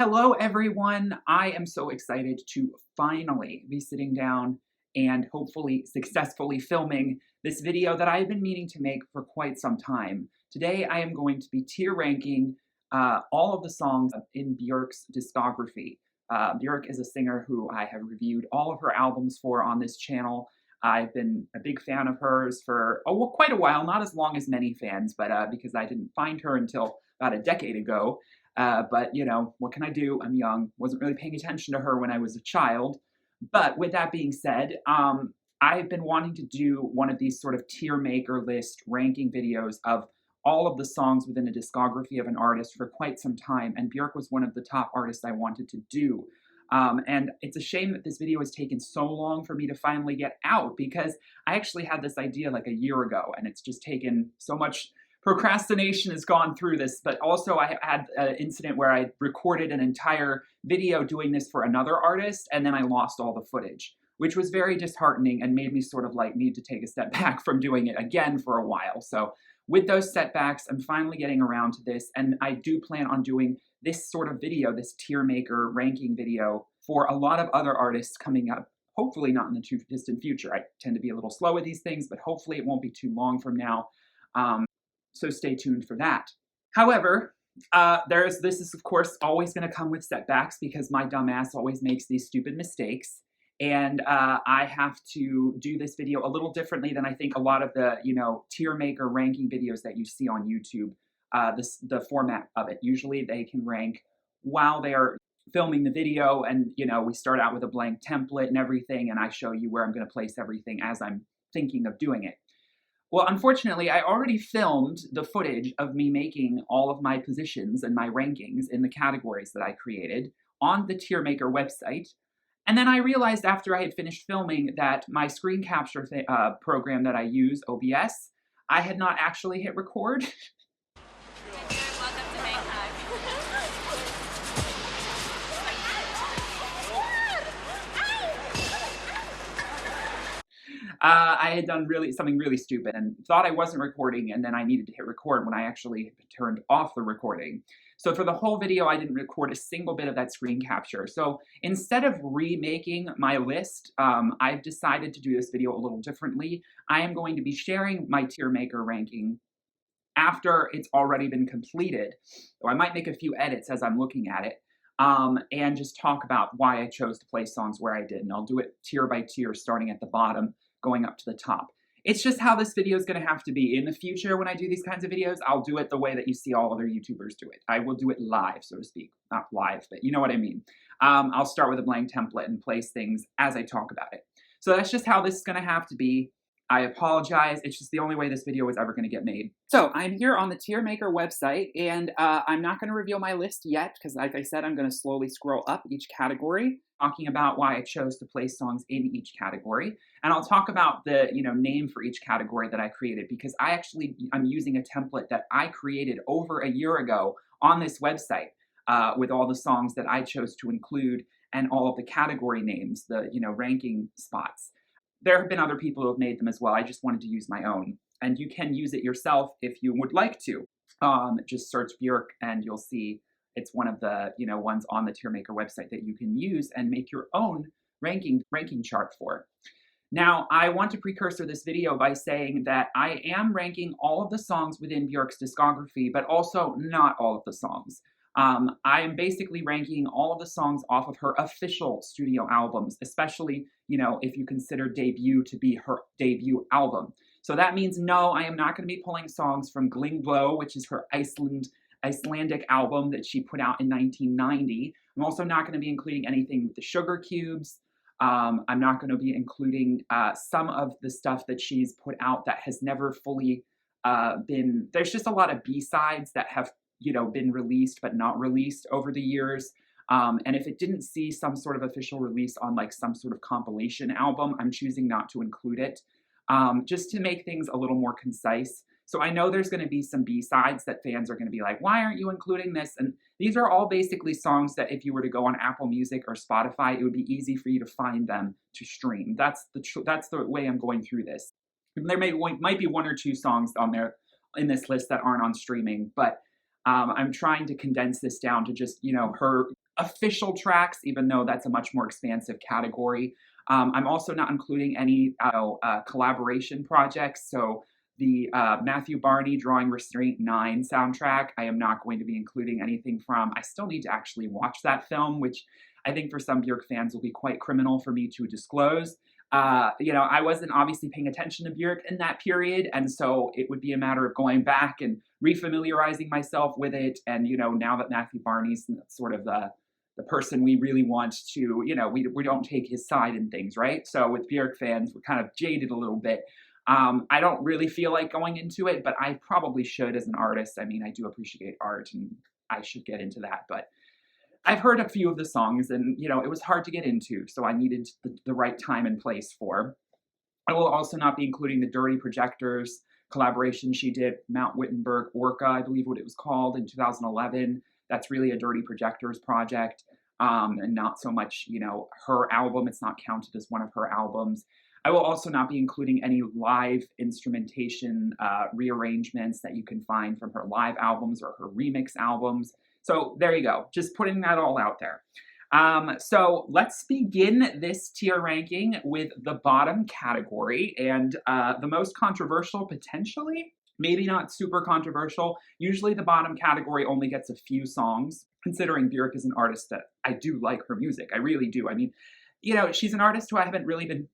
Hello, everyone. I am so excited to finally be sitting down and hopefully successfully filming this video that I've been meaning to make for quite some time. Today, I am going to be tier ranking all of the songs in Björk's discography. Björk is a singer who I have reviewed all of her albums for on this channel. I've been a big fan of hers for quite a while, not as long as many fans, but because I didn't find her until about a decade ago. But you know, what can I do? I'm young, wasn't really paying attention to her when I was a child. But with that being said, I've been wanting to do one of these sort of tier maker list ranking videos of all of the songs within a discography of an artist for quite some time, and Björk was one of the top artists I wanted to do. And it's a shame that this video has taken so long for me to finally get out because I actually had this idea like a year ago, and it's just taken so much procrastination has gone through this, but also I had an incident where I recorded an entire video doing this for another artist, and then I lost all the footage, which was very disheartening and made me sort of like need to take a step back from doing it again for a while. So with those setbacks, I'm finally getting around to this, and I do plan on doing this sort of video, this tier maker ranking video, for a lot of other artists coming up. Hopefully not in the too distant future. I tend to be a little slow with these things, but hopefully it won't be too long from now. So stay tuned for that. However, this is of course always going to come with setbacks because my dumbass always makes these stupid mistakes. And I have to do this video a little differently than I think a lot of the, tier maker ranking videos that you see on YouTube. The format of it. Usually they can rank while they are filming the video, and we start out with a blank template and everything, and I show you where I'm going to place everything as I'm thinking of doing it. Well, unfortunately, I already filmed the footage of me making all of my positions and my rankings in the categories that I created on the Tiermaker website. And then I realized after I had finished filming that my screen capture program that I use, OBS, I had not actually hit record. I had done something really stupid and thought I wasn't recording, and then I needed to hit record when I actually turned off the recording. So for the whole video, I didn't record a single bit of that screen capture. So instead of remaking my list, I've decided to do this video a little differently. I am going to be sharing my tier maker ranking after it's already been completed. So I might make a few edits as I'm looking at it. And just talk about why I chose to play songs where I did. And I'll do it tier by tier, starting at the bottom, going up to the top. It's just how this video is going to have to be. In the future, when I do these kinds of videos, I'll do it the way that you see all other YouTubers do it. I will do it live, so to speak. Not live, but you know what I mean. I'll start with a blank template and place things as I talk about it. So that's just how this is going to have to be. I apologize. It's just the only way this video is ever going to get made. So I'm here on the Tiermaker website, and I'm not going to reveal my list yet because, like I said, I'm going to slowly scroll up each category, talking about why I chose to place songs in each category. And I'll talk about the name for each category that I created, because I'm using a template that I created over a year ago on this website with all the songs that I chose to include and all of the category names, the ranking spots. There have been other people who have made them as well. I just wanted to use my own. And you can use it yourself if you would like to. Just search Björk and you'll see it's one of the ones on the Tiermaker website that you can use and make your own ranking chart for. Now, I want to precursor this video by saying that I am ranking all of the songs within Björk's discography, but also not all of the songs. I am basically ranking all of the songs off of her official studio albums, especially, if you consider Debut to be her debut album. So that means no, I am not going to be pulling songs from Glingblå, which is her Icelandic album that she put out in 1990. I'm also not going to be including anything with the Sugar Cubes. I'm not going to be including some of the stuff that she's put out that has never fully there's just a lot of B-sides that have been released but not released over the years. And if it didn't see some sort of official release on like some sort of compilation album, I'm choosing not to include it, just to make things a little more concise. So I know there's going to be some B-sides that fans are going to be like, why aren't you including this? And these are all basically songs that if you were to go on Apple Music or Spotify, it would be easy for you to find them to stream. That's the way I'm going through this. There might be one or two songs on there in this list that aren't on streaming, but I'm trying to condense this down to just, her official tracks, even though that's a much more expansive category. I'm also not including any collaboration projects. So the Matthew Barney Drawing Restraint 9 soundtrack, I am not going to be including anything from. I still need to actually watch that film, which I think for some Björk fans will be quite criminal for me to disclose. I wasn't obviously paying attention to Björk in that period, and so it would be a matter of going back and refamiliarizing myself with it. And now that Matthew Barney's sort of the person we really want to, we don't take his side in things, right? So with Björk fans, we're kind of jaded a little bit. I don't really feel like going into it, but I probably should as an artist. I mean, I do appreciate art, and I should get into that, but I've heard a few of the songs, and it was hard to get into, so I needed the right time and place for. I will also not be including the Dirty Projectors collaboration she did, Mount Wittenberg Orca, I believe what it was called, in 2011. That's really a Dirty Projectors project, and not so much, her album. It's not counted as one of her albums. I will also not be including any live instrumentation rearrangements that you can find from her live albums or her remix albums. So there you go, just putting that all out there. So let's begin this tier ranking with the bottom category, and the most controversial potentially, maybe not super controversial. Usually the bottom category only gets a few songs, considering Björk is an artist that I do like her music. I really do. I mean, she's an artist who I haven't really been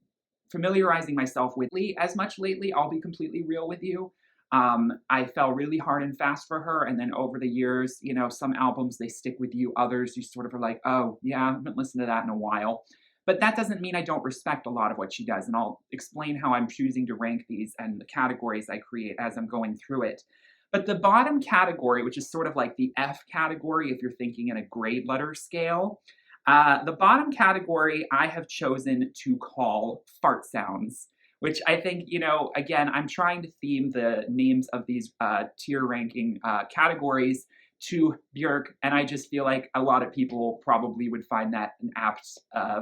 familiarizing myself with as much lately. I'll be completely real with you. I fell really hard and fast for her, and then over the years, some albums, they stick with you, others you sort of are like, oh yeah, I haven't listened to that in a while. But that doesn't mean I don't respect a lot of what she does, and I'll explain how I'm choosing to rank these and the categories I create as I'm going through it. But the bottom category, which is sort of like the F category if you're thinking in a grade letter scale, the bottom category I have chosen to call fart sounds, which I think, again, I'm trying to theme the names of these tier ranking categories to Björk, and I just feel like a lot of people probably would find that an apt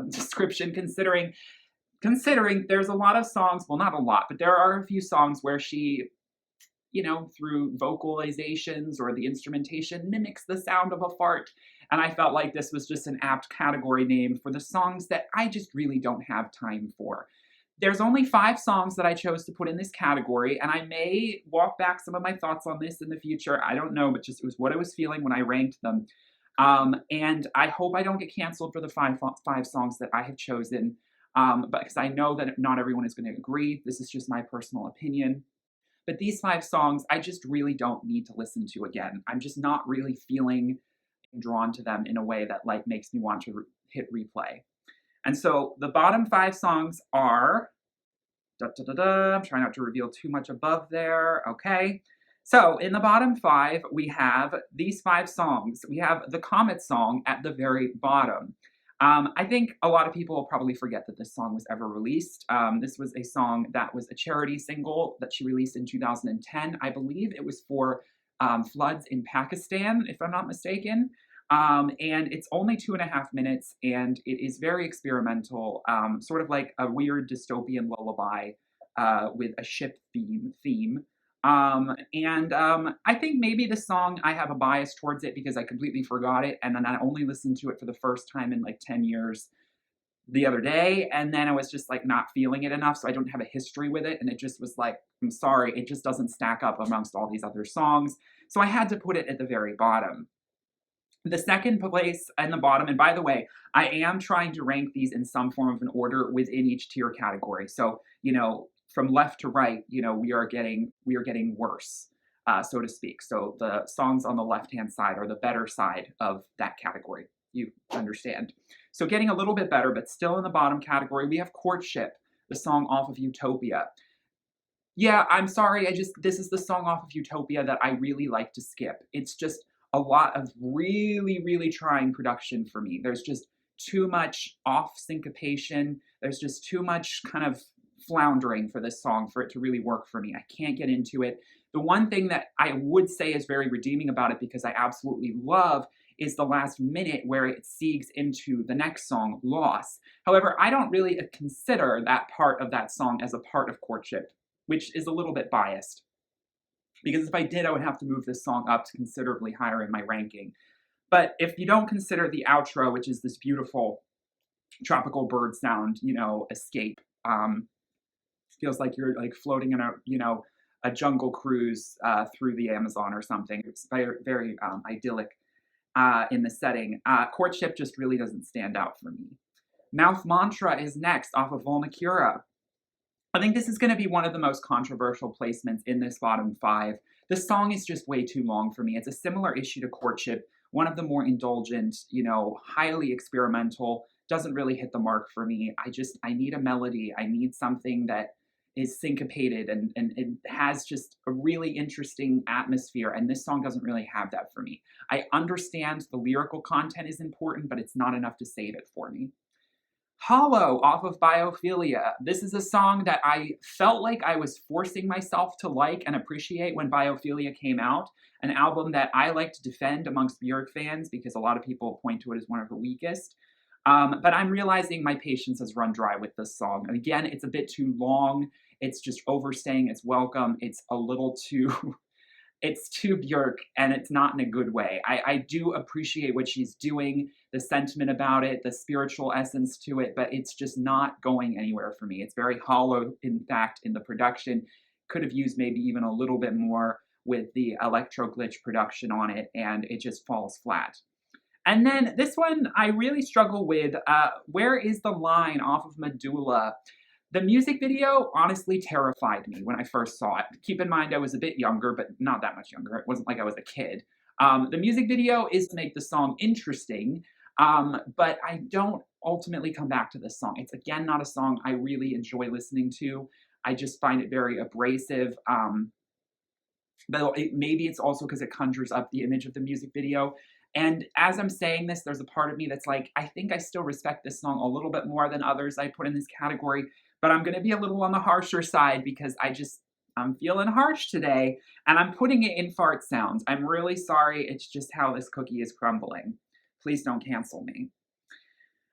description, considering there's a lot of songs, well, not a lot, but there are a few songs where she, through vocalizations or the instrumentation, mimics the sound of a fart. And I felt like this was just an apt category name for the songs that I just really don't have time for. There's only 5 songs that I chose to put in this category, and I may walk back some of my thoughts on this in the future. I don't know, but just it was what I was feeling when I ranked them. And I hope I don't get canceled for the five songs that I have chosen, but because I know that not everyone is going to agree. This is just my personal opinion. But these 5 songs, I just really don't need to listen to again. I'm just not really feeling drawn to them in a way that makes me want to hit replay. And so the bottom 5 songs are, I'm trying not to reveal too much above there, okay. So in the bottom 5, we have these 5 songs. We have the Comet song at the very bottom. I think a lot of people will probably forget that this song was ever released. This was a song that was a charity single that she released in 2010. I believe it was for floods in Pakistan, if I'm not mistaken. And it's only 2.5 minutes, and it is very experimental, sort of like a weird dystopian lullaby with a ship theme. I think maybe the song, I have a bias towards it because I completely forgot it, and then I only listened to it for the first time in 10 years the other day, and then I was just not feeling it enough, so I don't have a history with it, and it just was I'm sorry, it just doesn't stack up amongst all these other songs, so I had to put it at the very bottom. The second place and the bottom, and by the way, I am trying to rank these in some form of an order within each tier category. So, from left to right, we are getting worse, so to speak. So the songs on the left-hand side are the better side of that category. You understand. So getting a little bit better, but still in the bottom category, we have Courtship, the song off of Utopia. Yeah, I'm sorry, this is the song off of Utopia that I really like to skip. It's just a lot of really, really trying production for me. There's just too much off syncopation. There's just too much kind of floundering for this song for it to really work for me. I can't get into it. The one thing that I would say is very redeeming about it, because I absolutely love, is the last minute where it segues into the next song, Loss. However, I don't really consider that part of that song as a part of Courtship, which is a little bit biased. Because if I did, I would have to move this song up to considerably higher in my ranking. But if you don't consider the outro, which is this beautiful tropical bird sound, you know, escape, feels like you're like floating in a, you know, a jungle cruise through the Amazon or something. It's very, very idyllic in the setting. Courtship just really doesn't stand out for me. Mouth Mantra is next off of Volnicura. I think this is going to be one of the most controversial placements in this bottom 5. The song is just way too long for me. It's a similar issue to Courtship, one of the more indulgent, you know, highly experimental, doesn't really hit the mark for me. I need a melody. I need something that is syncopated and it has just a really interesting atmosphere, and this song doesn't really have that for me. I understand the lyrical content is important, but it's not enough to save it for me. Hollow off of Biophilia. This is a song that I felt like I was forcing myself to like and appreciate when Biophilia came out, an album that I like to defend amongst Björk fans because a lot of people point to it as one of her weakest. But I'm realizing my patience has run dry with this song. And again, it's a bit too long. It's just overstaying its welcome. It's a little too it's too Björk, and it's not in a good way. I do appreciate what she's doing, the sentiment about it, the spiritual essence to it, but it's just not going anywhere for me. It's very hollow, in fact, in the production. Could have used maybe even a little bit more with the electro glitch production on it, and it just falls flat. And then this one I really struggle with. Where is the Line off of Medulla? The music video honestly terrified me when I first saw it. Keep in mind I was a bit younger, but not that much younger. It wasn't like I was a kid. The music video is to make the song interesting, but I don't ultimately come back to this song. It's, again, not a song I really enjoy listening to. I just find it very abrasive. But maybe it's also because it conjures up the image of the music video. And as I'm saying this, there's a part of me that's like, I think I still respect this song a little bit more than others I put in this category, but I'm going to be a little on the harsher side because I'm feeling harsh today, and I'm putting it in Fart Sounds. I'm really sorry. It's just how this cookie is crumbling. Please don't cancel me.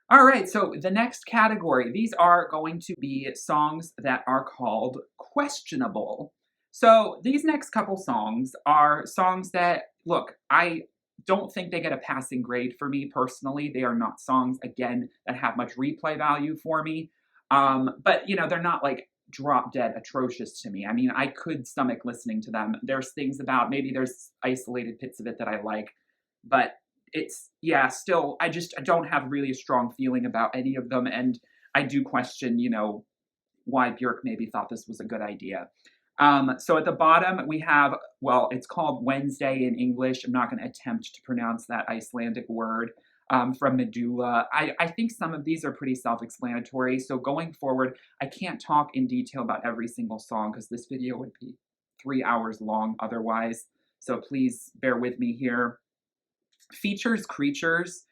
All right, so the next category, these are going to be songs that are called questionable. So these next couple songs are songs that, look, I don't think they get a passing grade for me personally. They are not songs, again, that have much replay value for me. But, you know, they're not like drop dead atrocious to me. I mean, I could stomach listening to them. There's things about, maybe there's isolated bits of it that I like, but it's, yeah, still, I don't have really a strong feeling about any of them. And I do question, you know, why Björk maybe thought this was a good idea. So at the bottom we have, well, it's called Wednesday in English. I'm not going to attempt to pronounce that Icelandic word, from Medulla. I think some of these are pretty self-explanatory. So going forward, I can't talk in detail about every single song because this video would be 3 hours long otherwise. So please bear with me here. Features Creatures.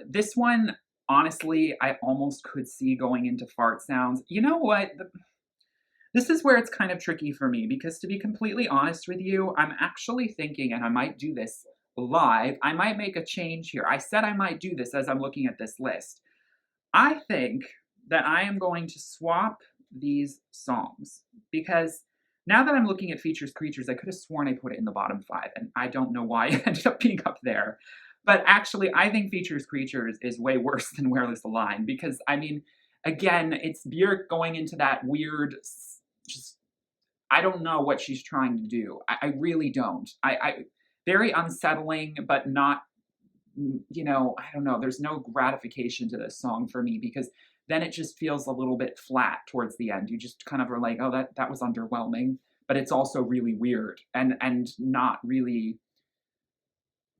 This one, honestly, I almost could see going into Fart Sounds. You know what? This is where it's kind of tricky for me because, to be completely honest with you, I'm actually thinking, and I might do this live, I might make a change here. I said I might do this as I'm looking at this list. I think that I am going to swap these songs because now that I'm looking at Features Creatures, I could have sworn I put it in the bottom 5, and I don't know why it ended up being up there. But actually, I think Features Creatures is way worse than Where Is the Line because, I mean, again, it's Björk going into that weird, just, I don't know what she's trying to do. I really don't. I very unsettling, but not, you know, I don't know. There's no gratification to this song for me because then it just feels a little bit flat towards the end. You just kind of are like, oh, that was underwhelming, but it's also really weird and not really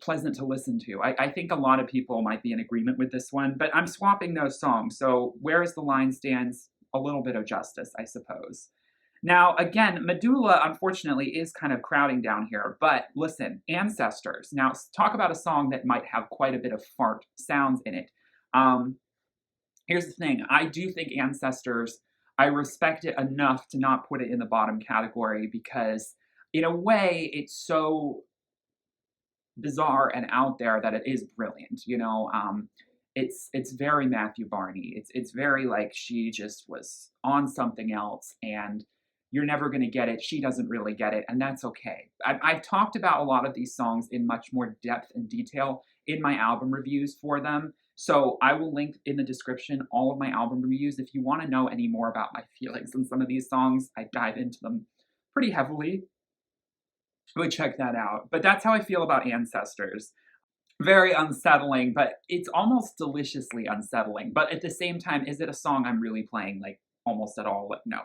pleasant to listen to. I think a lot of people might be in agreement with this one, but I'm swapping those songs. So Where Is the Line stands a little bit of justice, I suppose. Now, again, Medulla, unfortunately, is kind of crowding down here, but listen, Ancestors. Now, talk about a song that might have quite a bit of fart sounds in it. Here's the thing. I do think Ancestors, I respect it enough to not put it in the bottom category because, in a way, it's so bizarre and out there that it is brilliant, you know? It's very Matthew Barney. It's very like she just was on something else and you're never going to get it. She doesn't really get it, and that's okay. I've talked about a lot of these songs in much more depth and detail in my album reviews for them. So I will link in the description all of my album reviews. If you want to know any more about my feelings on some of these songs, I dive into them pretty heavily. Really check that out. But that's how I feel about Ancestors. Very unsettling, but it's almost deliciously unsettling. But at the same time, is it a song I'm really playing like almost at all? No.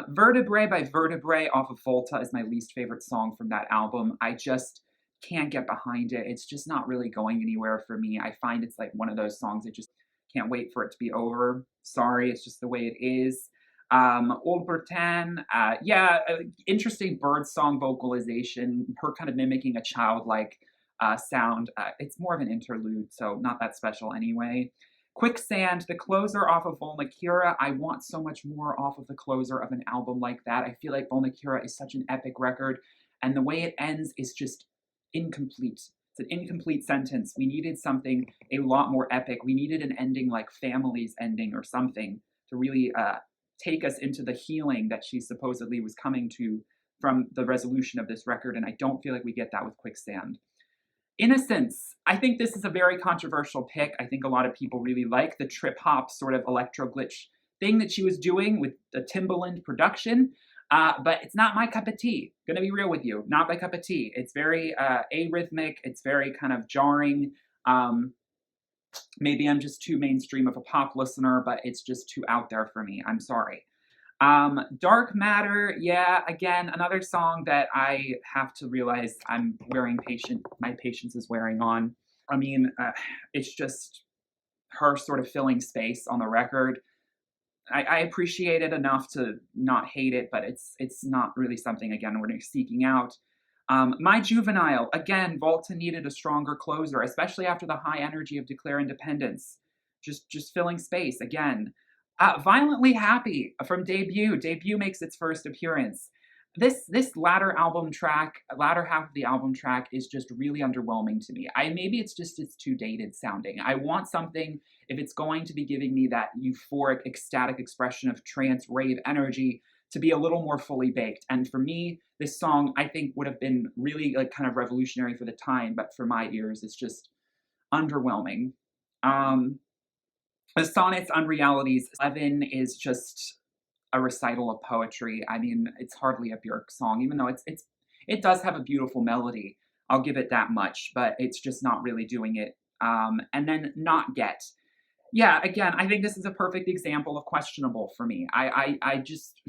Vertebrae by Vertebrae off of Volta is my least favorite song from that album. I just can't get behind it. It's just not really going anywhere for me. I find it's like one of those songs I just can't wait for it to be over. Sorry, it's just the way it is. Old Bertin, yeah, interesting bird song vocalization, her kind of mimicking a childlike sound. It's more of an interlude, so not that special anyway. Quicksand, the closer off of Volnakira. I want so much more off of the closer of an album like that. I feel like Volnakira is such an epic record, and the way it ends is just incomplete. It's an incomplete sentence. We needed something a lot more epic. We needed an ending like Family's ending or something to really take us into the healing that she supposedly was coming to from the resolution of this record, and I don't feel like we get that with Quicksand. Innocence. I think this is a very controversial pick. I think a lot of people really like the trip hop sort of electro glitch thing that she was doing with the Timbaland production, but it's not my cup of tea. Gonna be real with you, not my cup of tea. It's very arrhythmic. It's very kind of jarring. Maybe I'm just too mainstream of a pop listener, but it's just too out there for me. I'm sorry. Dark Matter, yeah, again, another song that I have to realize I'm wearing my patience is wearing on. I mean, it's just her sort of filling space on the record. I appreciate it enough to not hate it, but it's not really something, again, we're seeking out. My Juvenile, again, Volta needed a stronger closer, especially after the high energy of Declare Independence. Just filling space, again. Violently Happy from Debut. Debut makes its first appearance. This latter half of the album track is just really underwhelming to me. Maybe it's too dated sounding. I want something, if it's going to be giving me that euphoric, ecstatic expression of trance rave energy, to be a little more fully baked. And for me, this song I think would have been really like kind of revolutionary for the time, but for my ears, it's just underwhelming. The Sonnets, Unrealities, 11 is just a recital of poetry. I mean, it's hardly a Björk song, even though it does have a beautiful melody. I'll give it that much, but it's just not really doing it. And then Not Get. Yeah, again, I think this is a perfect example of questionable for me. I just,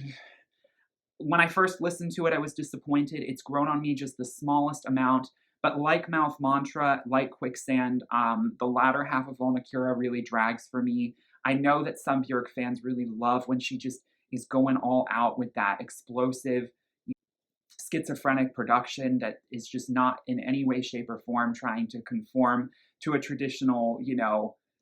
when I first listened to it, I was disappointed. It's grown on me just the smallest amount. But like Mouth Mantra, like Quicksand, the latter half of Volnakira really drags for me. I know that some Björk fans really love when she just is going all out with that explosive, schizophrenic production that is just not in any way, shape, or form trying to conform to a traditional,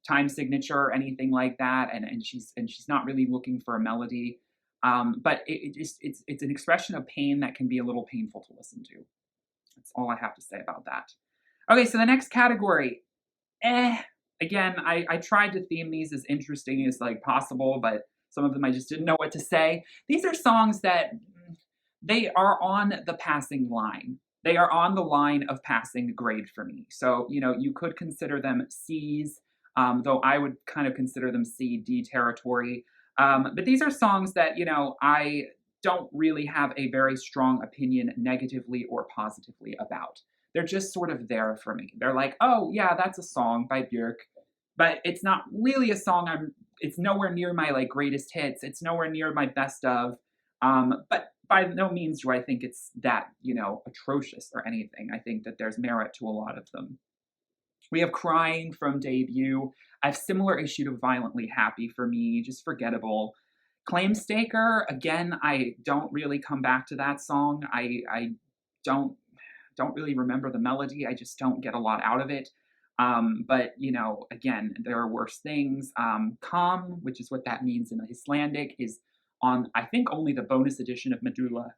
time signature or anything like that. And she's not really looking for a melody. But it's an expression of pain that can be a little painful to listen to. That's all I have to say about that. Okay, so the next category. Again, I tried to theme these as interesting as like possible, but some of them I just didn't know what to say. These are songs that they are on the passing line. They are on the line of passing grade for me. So, you could consider them C's, though I would kind of consider them C, D territory. But these are songs that, I don't really have a very strong opinion negatively or positively about. They're just sort of there for me. They're like, oh yeah, that's a song by Björk, but it's not really a song it's nowhere near my like greatest hits. It's nowhere near my best of. But by no means do I think it's that, atrocious or anything. I think that there's merit to a lot of them. We have Crying from Debut. I have similar issue to Violently Happy for me, just forgettable. Claim Staker, again, I don't really come back to that song. I don't really remember the melody. I just don't get a lot out of it. But, again, there are worse things. Calm, which is what that means in Icelandic, is on, I think, only the bonus edition of Medulla.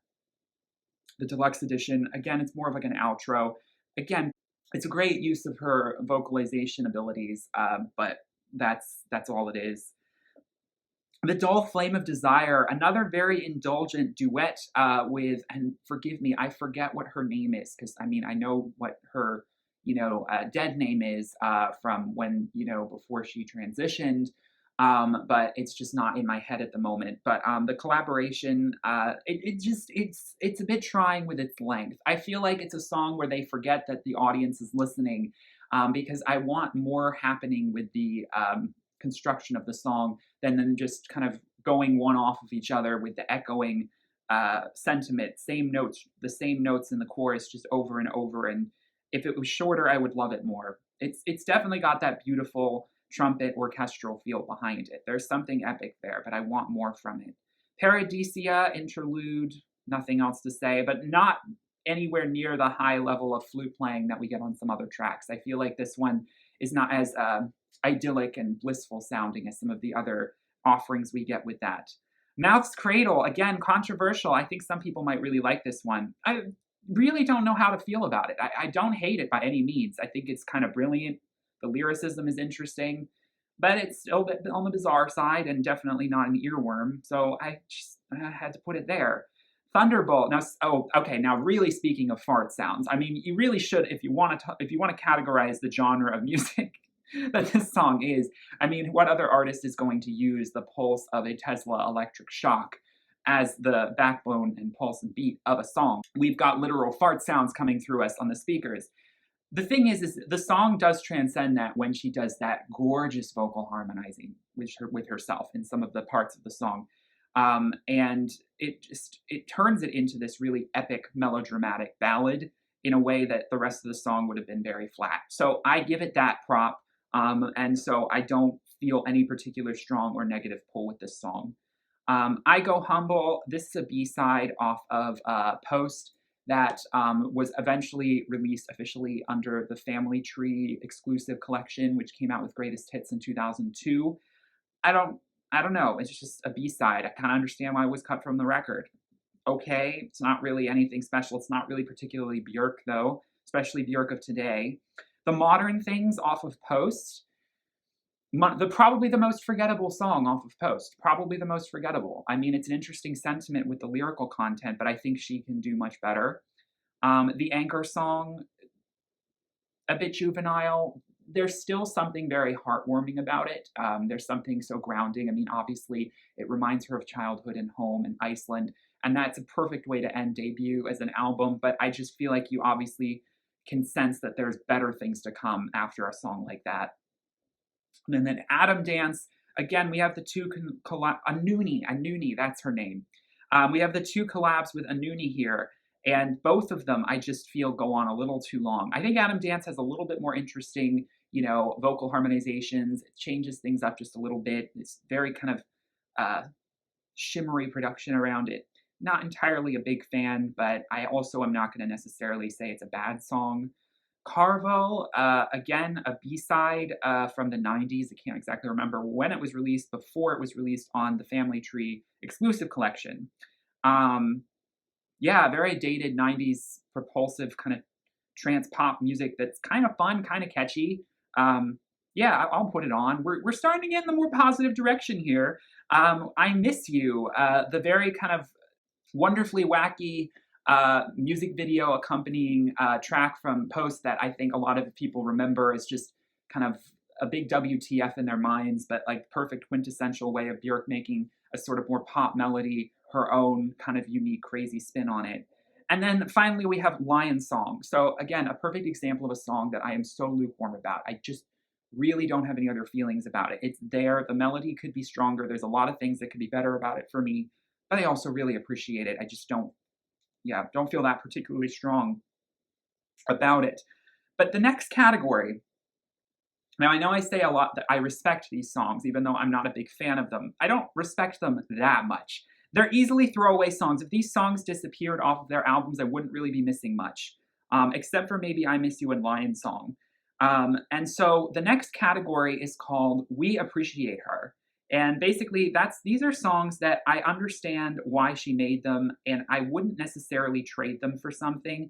The deluxe edition, again, it's more of like an outro. Again, it's a great use of her vocalization abilities, but that's all it is. The Dull Flame of Desire, another very indulgent duet with, and forgive me, I forget what her name is, because I know what her, dead name is from when, before she transitioned. But it's just not in my head at the moment. But the collaboration, it's a bit trying with its length. I feel like it's a song where they forget that the audience is listening, because I want more happening with the construction of the song than just kind of going one off of each other with the echoing sentiment, the same notes in the chorus just over and over. And if it was shorter, I would love it more. It's definitely got that beautiful trumpet orchestral feel behind it. There's something epic there, but I want more from it. Paradisia interlude, nothing else to say, but not anywhere near the high level of flute playing that we get on some other tracks. I feel like this one is not as idyllic and blissful sounding as some of the other offerings we get with that. Mouth's Cradle, again, controversial. I think some people might really like this one. I really don't know how to feel about it. I don't hate it by any means. I think it's kind of brilliant. The lyricism is interesting, but it's still a bit on the bizarre side and definitely not an earworm. So I had to put it there. Thunderbolt. Now really speaking of fart sounds, I mean, you really should, if you want to categorize the genre of music that this song is. I mean, what other artist is going to use the pulse of a Tesla electric shock as the backbone and pulse and beat of a song? We've got literal fart sounds coming through us on the speakers. The thing is the song does transcend that when she does that gorgeous vocal harmonizing with herself in some of the parts of the song. And it turns it into this really epic melodramatic ballad in a way that the rest of the song would have been very flat. So I give it that prop. And so I don't feel any particular strong or negative pull with this song. I Go Humble. This is a B-side off of Post that was eventually released officially under the Family Tree exclusive collection, which came out with Greatest Hits in 2002. I don't know. It's just a B-side. I kind of understand why it was cut from the record. Okay, it's not really anything special. It's not really particularly Björk, though, especially Björk of today. The modern things off of Post, probably the most forgettable song off of Post. Probably the most forgettable. I mean, it's an interesting sentiment with the lyrical content, but I think she can do much better. The Anchor song, a bit juvenile. There's still something very heartwarming about it. There's something so grounding. I mean, obviously, it reminds her of childhood and home in Iceland, and that's a perfect way to end debut as an album, but I just feel like you obviously can sense that there's better things to come after a song like that. And then Adam Dance, again, we have the two Anuni, that's her name. We have the two collabs with Anuni here, and both of them I just feel go on a little too long. I think Adam Dance has a little bit more interesting, vocal harmonizations. It changes things up just a little bit. It's very kind of shimmery production around it. Not entirely a big fan, but I also am not going to necessarily say it's a bad song. Carvel, again, a B-side from the 90s. I can't exactly remember when it was released, before it was released on the Family Tree exclusive collection. Yeah, very dated 90s propulsive kind of trance pop music that's kind of fun, kind of catchy. Yeah, I'll put it on. We're starting to get in the more positive direction here. I Miss You, the very kind of wonderfully wacky music video accompanying track from Post that I think a lot of people remember as just kind of a big WTF in their minds, but like perfect quintessential way of Björk making a sort of more pop melody, her own kind of unique, crazy spin on it. And then finally we have Lion Song. So again, a perfect example of a song that I am so lukewarm about. I just really don't have any other feelings about it. It's there. The melody could be stronger. There's a lot of things that could be better about it for me, but I also really appreciate it. I just don't feel that particularly strong about it. But the next category, now I know I say a lot that I respect these songs, even though I'm not a big fan of them. I don't respect them that much. They're easily throwaway songs. If these songs disappeared off of their albums, I wouldn't really be missing much, except for maybe I Miss You and Lion Song. And so the next category is called We Appreciate Her. And basically, these are songs that I understand why she made them, and I wouldn't necessarily trade them for something.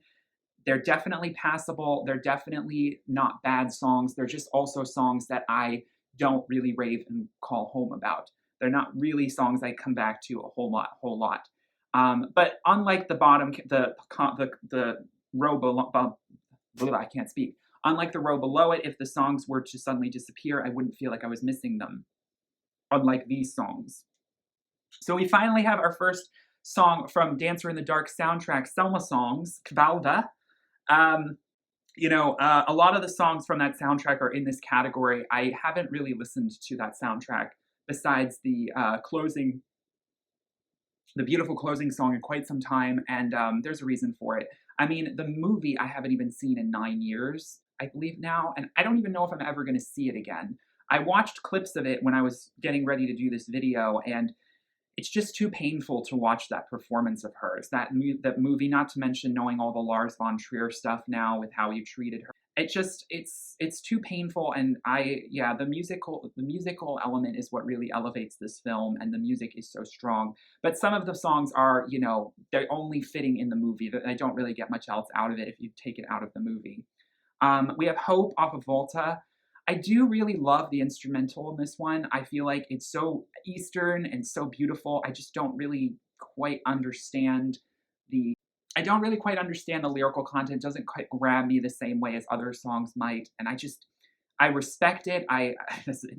They're definitely passable. They're definitely not bad songs. They're just also songs that I don't really rave and call home about. They're not really songs I come back to a whole lot. But unlike the bottom, the row below, I can't speak. Unlike the row below it, if the songs were to suddenly disappear, I wouldn't feel like I was missing them, unlike these songs. So we finally have our first song from Dancer in the Dark soundtrack, Selmasongs, Kvalda. Um, a lot of the songs from that soundtrack are in this category. I haven't really listened to that soundtrack besides the beautiful closing song in quite some time, and there's a reason for it. I mean, the movie I haven't even seen in 9 years, I believe now, and I don't even know if I'm ever going to see it again. I watched clips of it when I was getting ready to do this video, and it's just too painful to watch that performance of hers. That movie, not to mention knowing all the Lars von Trier stuff now with how you treated her. It's too painful, and the musical element is what really elevates this film, and the music is so strong. But some of the songs are, they're only fitting in the movie. I don't really get much else out of it if you take it out of the movie. We have Hope off of Volta. I do really love the instrumental in this one. I feel like it's so Eastern and so beautiful. I just don't really quite understand the lyrical content. It doesn't quite grab me the same way as other songs might. And I respect it. In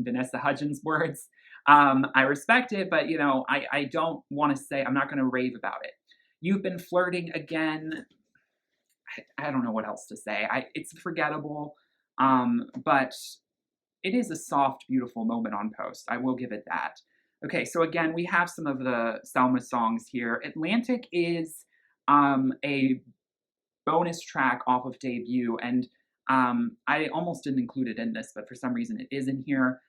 Vanessa Hudgens' words, I respect it, but I don't want to say, I'm not going to rave about it. You've Been Flirting Again. I don't know what else to say. It's forgettable. But it is a soft, beautiful moment on post. I will give it that. Okay, so again, we have some of the Selma songs here. Atlantic is a bonus track off of debut, and I almost didn't include it in this, but for some reason it is in here.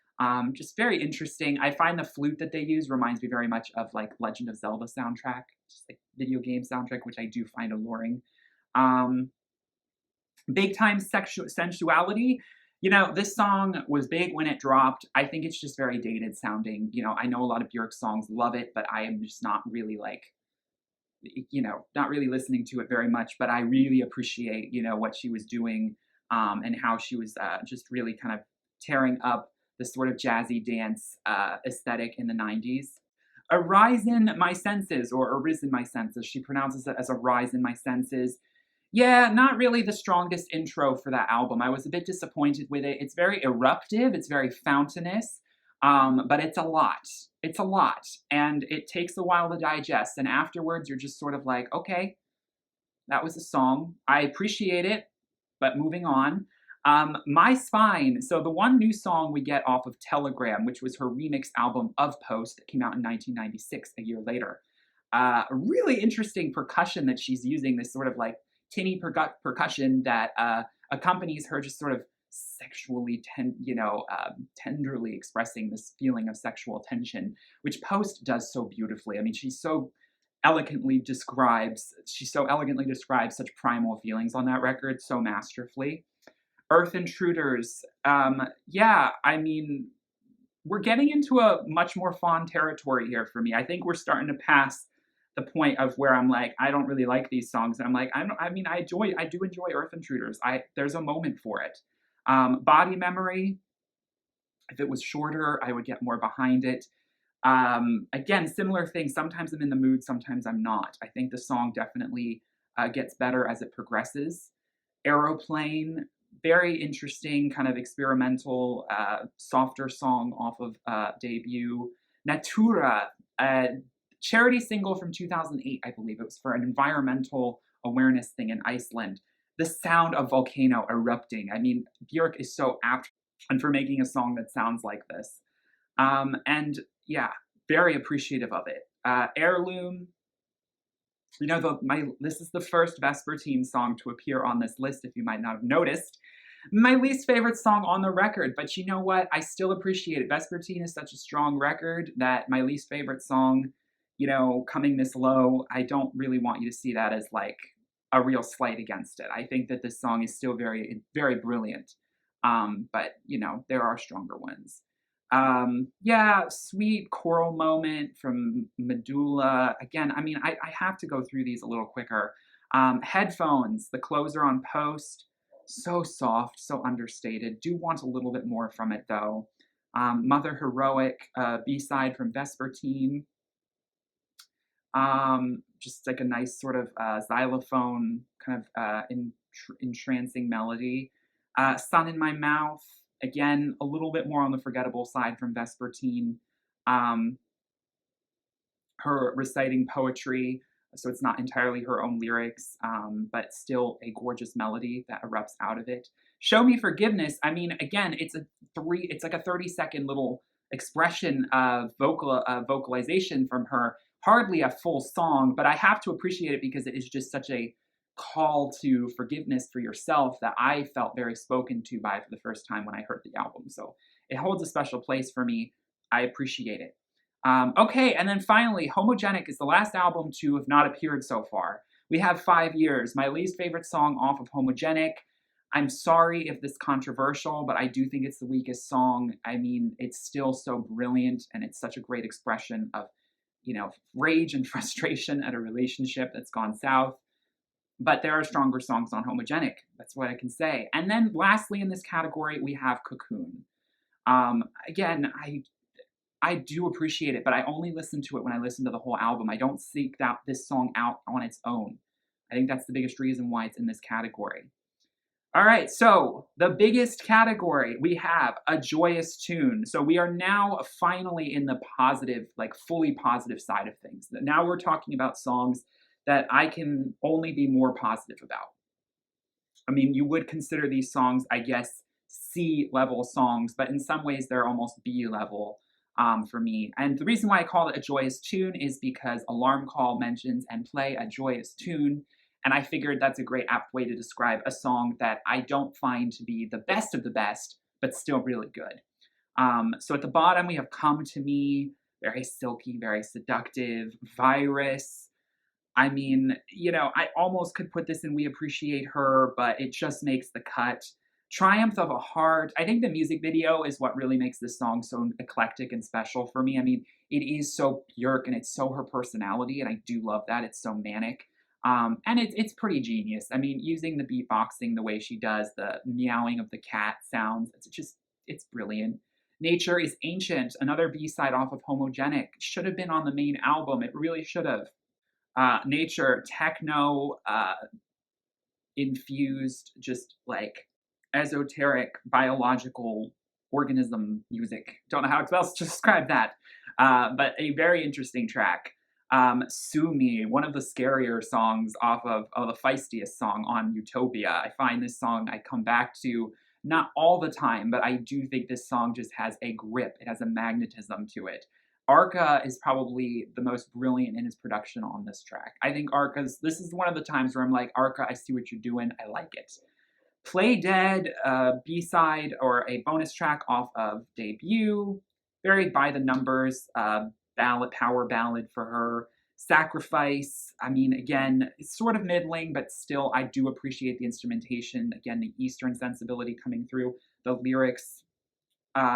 Just very interesting. I find the flute that they use reminds me very much of like Legend of Zelda soundtrack, just like video game soundtrack, which I do find alluring. Big Time Sensuality. This song was big when it dropped. I think it's just very dated sounding. I know a lot of Björk songs love it, but I am just not really not really listening to it very much. But I really appreciate, what she was doing and how she was just really kind of tearing up the sort of jazzy dance aesthetic in the 90s. A Rise in My Senses, or A Rise in My Senses. She pronounces it as A Rise in My Senses. Yeah, not really the strongest intro for that album. I was a bit disappointed with it. It's very eruptive, it's very fountainous, but it's a lot. It's a lot, and it takes a while to digest, and afterwards you're just sort of like, okay, that was a song. I appreciate it, but moving on. My Spine, so the one new song we get off of Telegram, which was her remix album of Post that came out in 1996, a year later. Really interesting percussion that she's using, this sort of like tinny percussion that accompanies her just sort of sexually, tenderly expressing this feeling of sexual tension, which Post does so beautifully. I mean, she so elegantly describes such primal feelings on that record so masterfully. Earth Intruders, I mean, we're getting into a much more fond territory here for me. I think we're starting to pass the point of where I'm like, I don't really like these songs. And I'm like, I do enjoy Earth Intruders. There's a moment for it. Body Memory, if it was shorter, I would get more behind it. Again, similar thing. Sometimes I'm in the mood, sometimes I'm not. I think the song definitely gets better as it progresses. Aeroplane, very interesting, kind of experimental, softer song off of debut. Natura, charity single from 2008, I believe. It was for an environmental awareness thing in Iceland. The sound of volcano erupting. I mean, Björk is so apt for making a song that sounds like this. And yeah, very appreciative of it. Heirloom. This is the first Vespertine song to appear on this list, if you might not have noticed. My least favorite song on the record, but you know what? I still appreciate it. Vespertine is such a strong record that my least favorite song, coming this low, I don't really want you to see that as like a real slight against it. I think that this song is still very, very brilliant. But there are stronger ones. Sweet choral moment from Medulla. Again, I mean, I have to go through these a little quicker. Headphones, the closer on Post, so soft, so understated. Do want a little bit more from it though. Mother Heroic, B-side from Vespertine. Just like a nice sort of xylophone kind of entrancing melody. Sun in My Mouth, again, a little bit more on the forgettable side from Vespertine. Um, her reciting poetry, so it's not entirely her own lyrics, but still a gorgeous melody that erupts out of it. Show Me Forgiveness, I mean, again, it's like a 30-second little expression of vocalization from her, hardly a full song, but I have to appreciate it because it is just such a call to forgiveness for yourself that I felt very spoken to by for the first time when I heard the album. So it holds a special place for me. I appreciate it. Okay, and then finally, Homogenic is the last album to have not appeared so far. We have 5 years. My least favorite song off of Homogenic. I'm sorry if this is controversial, but I do think it's the weakest song. I mean, it's still so brilliant, and it's such a great expression of, rage and frustration at a relationship that's gone south. But there are stronger songs on Homogenic. That's what I can say. And then lastly in this category, we have Cocoon. Again, I do appreciate it, but I only listen to it when I listen to the whole album. I don't seek out this song out on its own. I think that's the biggest reason why it's in this category. All right, so the biggest category, we have A Joyous Tune. So we are now finally in the positive, like fully positive side of things. Now we're talking about songs that I can only be more positive about. I mean, you would consider these songs, I guess, C-level songs, but in some ways they're almost B-level. For me. And the reason why I call it A Joyous Tune is because Alarm Call mentions and play a joyous tune. And I figured that's a great apt way to describe a song that I don't find to be the best of the best, but still really good. So at the bottom, we have Come to Me, very silky, very seductive, Virus. I mean, I almost could put this in We Appreciate Her, but it just makes the cut. Triumph of a Heart. I think the music video is what really makes this song so eclectic and special for me. I mean, it is so Björk and it's so her personality, and I do love that. It's so manic. And it's pretty genius. I mean, using the beatboxing the way she does, the meowing of the cat sounds, it's brilliant. Nature is Ancient, another B-side off of Homogenic. Should have been on the main album. It really should have. Nature, techno, infused, just like esoteric biological organism music. Don't know how else to describe that, but a very interesting track. Sue Me, one of the scarier songs off of the feistiest song on Utopia. I find this song I come back to not all the time, but I do think this song just has a grip. It has a magnetism to it. Arca is probably the most brilliant in his production on this track. I think this is one of the times where I'm like, Arca, I see what you're doing. I like it. Play Dead, B-side or a bonus track off of Debut. Very by the numbers, power ballad for her. Sacrifice, I mean, again, it's sort of middling, but still I do appreciate the instrumentation. Again, the Eastern sensibility coming through. The lyrics,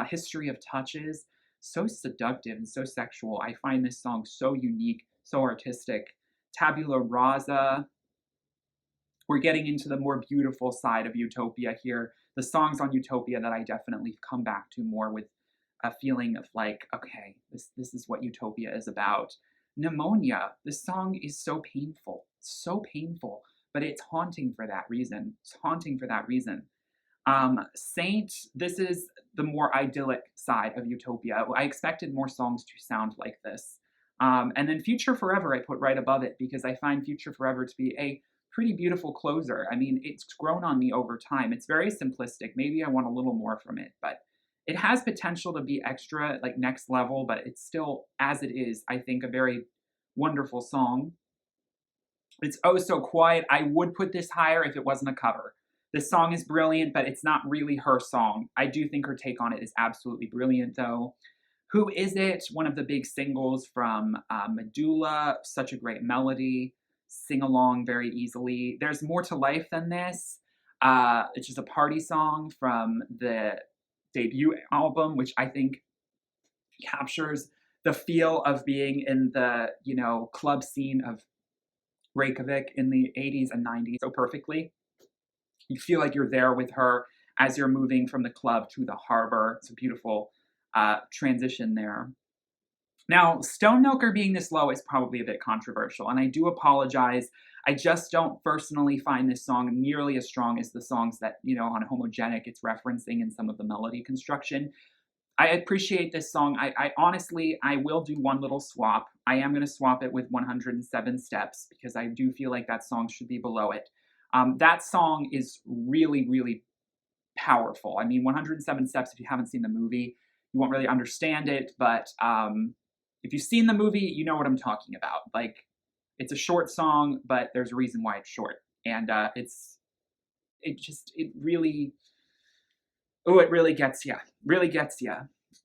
History of Touches, so seductive and so sexual. I find this song so unique, so artistic. Tabula Rasa, we're getting into the more beautiful side of Utopia here. The songs on Utopia that I definitely come back to more with a feeling of like, okay, this is what Utopia is about. Pneumonia, this song is so painful, but it's haunting for that reason. It's haunting for that reason. Saint, this is the more idyllic side of Utopia. I expected more songs to sound like this. And then Future Forever I put right above it because I find Future Forever to be a pretty beautiful closer. I mean, it's grown on me over time. It's very simplistic. Maybe I want a little more from it, but it has potential to be extra, like next level, but it's still, as it is, I think, a very wonderful song. It's Oh So Quiet. I would put this higher if it wasn't a cover. This song is brilliant, but it's not really her song. I do think her take on it is absolutely brilliant, though. Who Is It? One of the big singles from Medulla. Such a great melody. Sing along very easily. There's More to Life Than This. It's just a party song from the debut album, which I think captures the feel of being in the, club scene of Reykjavik in the 80s and 90s so perfectly. You feel like you're there with her as you're moving from the club to the harbor. It's a beautiful transition there. Now, Stone Milker being this low is probably a bit controversial, and I do apologize. I just don't personally find this song nearly as strong as the songs that, on Homogenic it's referencing in some of the melody construction. I appreciate this song. I honestly, I will do one little swap. I am going to swap it with 107 Steps because I do feel like that song should be below it. That song is really, really powerful. I mean, 107 Steps, if you haven't seen the movie, you won't really understand it, but if you've seen the movie, you know what I'm talking about. Like, it's a short song, but there's a reason why it's short. And it really, oh, it really gets you. Really gets you.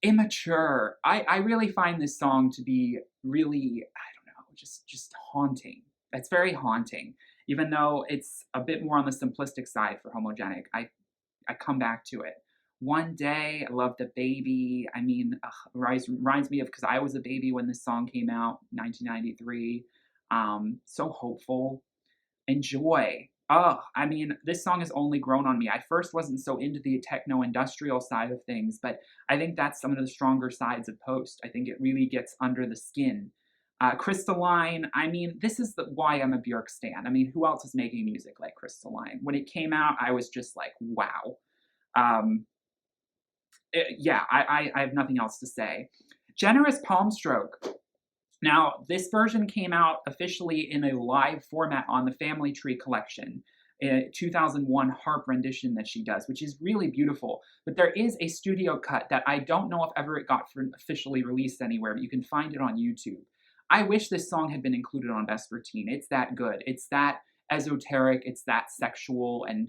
Immature. I really find this song to be really, I don't know, just haunting. It's very haunting. Even though it's a bit more on the simplistic side for Homogenic, I come back to it. One Day, I love the baby. I mean, reminds me of, because I was a baby when this song came out, 1993. So hopeful. Enjoy. Oh, I mean, this song has only grown on me. I first wasn't so into the techno industrial side of things, but I think that's some of the stronger sides of post. I think it really gets under the skin. Crystalline, I mean, this is why I'm a Björk stan. I mean, who else is making music like Crystalline? When it came out, I was just like, wow. Yeah, I have nothing else to say. Generous Palm Stroke. Now, this version came out officially in a live format on the Family Tree collection, a 2001 harp rendition that she does, which is really beautiful. But there is a studio cut that I don't know if ever it got officially released anywhere, but you can find it on YouTube. I wish this song had been included on Vespertine. It's that good. It's that esoteric. It's that sexual, and